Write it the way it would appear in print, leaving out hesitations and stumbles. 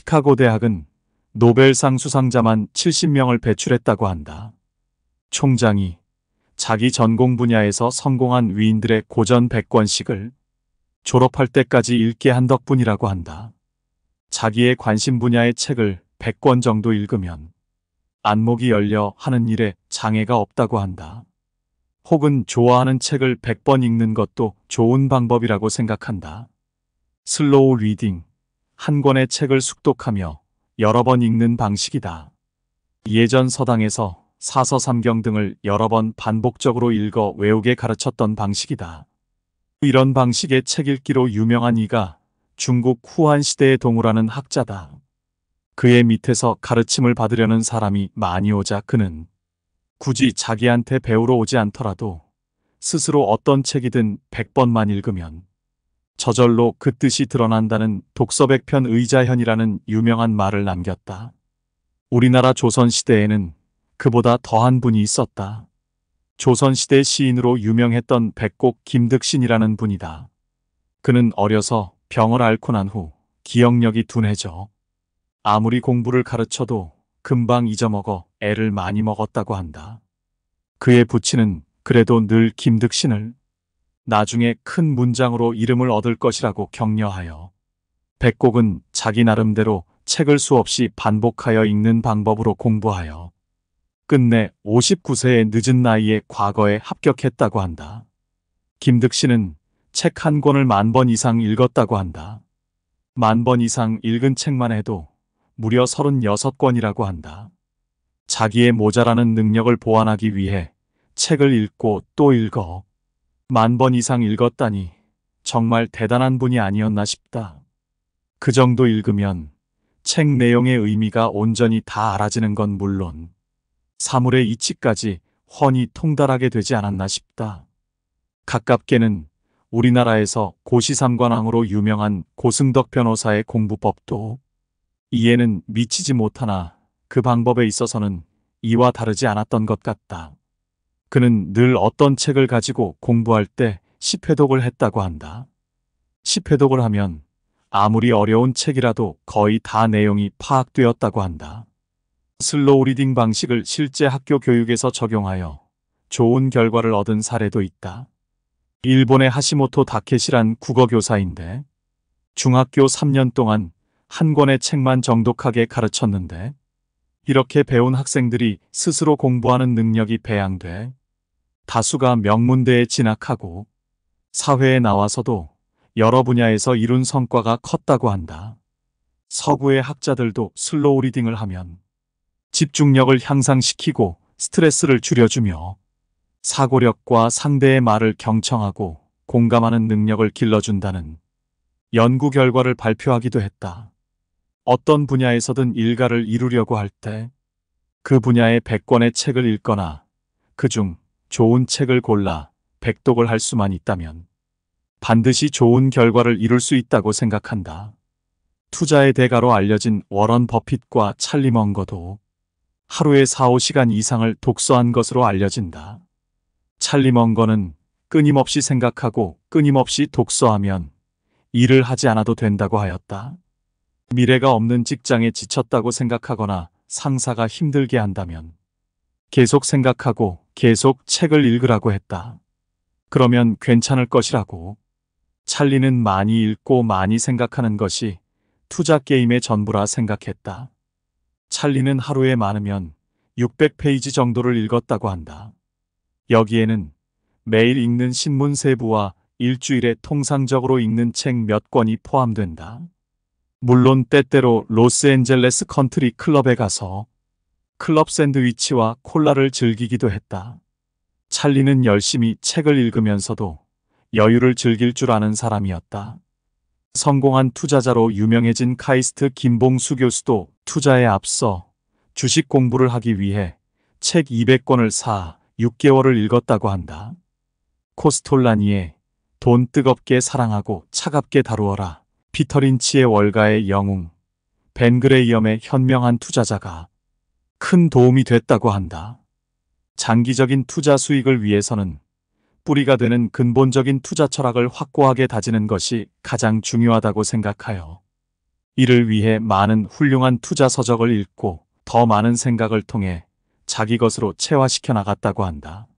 시카고 대학은 노벨상 수상자만 70명을 배출했다고 한다. 총장이 자기 전공 분야에서 성공한 위인들의 고전 100권씩을 졸업할 때까지 읽게 한 덕분이라고 한다. 자기의 관심 분야의 책을 100권 정도 읽으면 안목이 열려 하는 일에 장애가 없다고 한다. 혹은 좋아하는 책을 100번 읽는 것도 좋은 방법이라고 생각한다. 슬로우 리딩, 한 권의 책을 숙독하며 여러 번 읽는 방식이다. 예전 서당에서 사서삼경 등을 여러 번 반복적으로 읽어 외우게 가르쳤던 방식이다. 이런 방식의 책 읽기로 유명한 이가 중국 후한 시대의 동우라는 학자다. 그의 밑에서 가르침을 받으려는 사람이 많이 오자 그는 굳이 자기한테 배우러 오지 않더라도 스스로 어떤 책이든 100번만 읽으면 저절로 그 뜻이 드러난다는 독서백편 의자현이라는 유명한 말을 남겼다. 우리나라 조선시대에는 그보다 더한 분이 있었다. 조선시대 시인으로 유명했던 백곡 김득신이라는 분이다. 그는 어려서 병을 앓고 난 후 기억력이 둔해져 아무리 공부를 가르쳐도 금방 잊어먹어 애를 많이 먹었다고 한다. 그의 부친은 그래도 늘 김득신을 나중에 큰 문장으로 이름을 얻을 것이라고 격려하여 백곡은 자기 나름대로 책을 수없이 반복하여 읽는 방법으로 공부하여 끝내 59세의 늦은 나이에 과거에 합격했다고 한다. 김득신은 책 한 권을 10,000번 이상 읽었다고 한다. 10,000번 이상 읽은 책만 해도 무려 36권이라고 한다. 자기의 모자라는 능력을 보완하기 위해 책을 읽고 또 읽어 10,000번 이상 읽었다니 정말 대단한 분이 아니었나 싶다. 그 정도 읽으면 책 내용의 의미가 온전히 다 알아지는 건 물론 사물의 이치까지 훤히 통달하게 되지 않았나 싶다. 가깝게는 우리나라에서 고시삼관왕으로 유명한 고승덕 변호사의 공부법도 이해는 미치지 못하나 그 방법에 있어서는 이와 다르지 않았던 것 같다. 그는 늘 어떤 책을 가지고 공부할 때 10회독을 했다고 한다. 10회독을 하면 아무리 어려운 책이라도 거의 다 내용이 파악되었다고 한다. 슬로우 리딩 방식을 실제 학교 교육에서 적용하여 좋은 결과를 얻은 사례도 있다. 일본의 하시모토 다케시란 국어교사인데 중학교 3년 동안 한 권의 책만 정독하게 가르쳤는데 이렇게 배운 학생들이 스스로 공부하는 능력이 배양돼 다수가 명문대에 진학하고 사회에 나와서도 여러 분야에서 이룬 성과가 컸다고 한다. 서구의 학자들도 슬로우 리딩을 하면 집중력을 향상시키고 스트레스를 줄여주며 사고력과 상대의 말을 경청하고 공감하는 능력을 길러준다는 연구 결과를 발표하기도 했다. 어떤 분야에서든 일가를 이루려고 할 때 그 분야의 100권의 책을 읽거나 그중 좋은 책을 골라 백독을 할 수만 있다면 반드시 좋은 결과를 이룰 수 있다고 생각한다. 투자의 대가로 알려진 워런 버핏과 찰리 먼거도 하루에 4-5시간 이상을 독서한 것으로 알려진다. 찰리 먼거는 끊임없이 생각하고 끊임없이 독서하면 일을 하지 않아도 된다고 하였다. 미래가 없는 직장에 지쳤다고 생각하거나 상사가 힘들게 한다면 계속 생각하고 계속 책을 읽으라고 했다. 그러면 괜찮을 것이라고. 찰리는 많이 읽고 많이 생각하는 것이 투자 게임의 전부라 생각했다. 찰리는 하루에 많으면 600페이지 정도를 읽었다고 한다. 여기에는 매일 읽는 신문 세부와 일주일에 통상적으로 읽는 책 몇 권이 포함된다. 물론 때때로 로스앤젤레스 컨트리 클럽에 가서 클럽 샌드위치와 콜라를 즐기기도 했다. 찰리는 열심히 책을 읽으면서도 여유를 즐길 줄 아는 사람이었다. 성공한 투자자로 유명해진 카이스트 김봉수 교수도 투자에 앞서 주식 공부를 하기 위해 책 200권을 사 6개월을 읽었다고 한다. 코스톨라니의 돈 뜨겁게 사랑하고 차갑게 다루어라, 피터 린치의 월가의 영웅, 벤 그레이엄의 현명한 투자자가 큰 도움이 됐다고 한다. 장기적인 투자 수익을 위해서는 뿌리가 되는 근본적인 투자 철학을 확고하게 다지는 것이 가장 중요하다고 생각하여 이를 위해 많은 훌륭한 투자 서적을 읽고 더 많은 생각을 통해 자기 것으로 체화시켜 나갔다고 한다.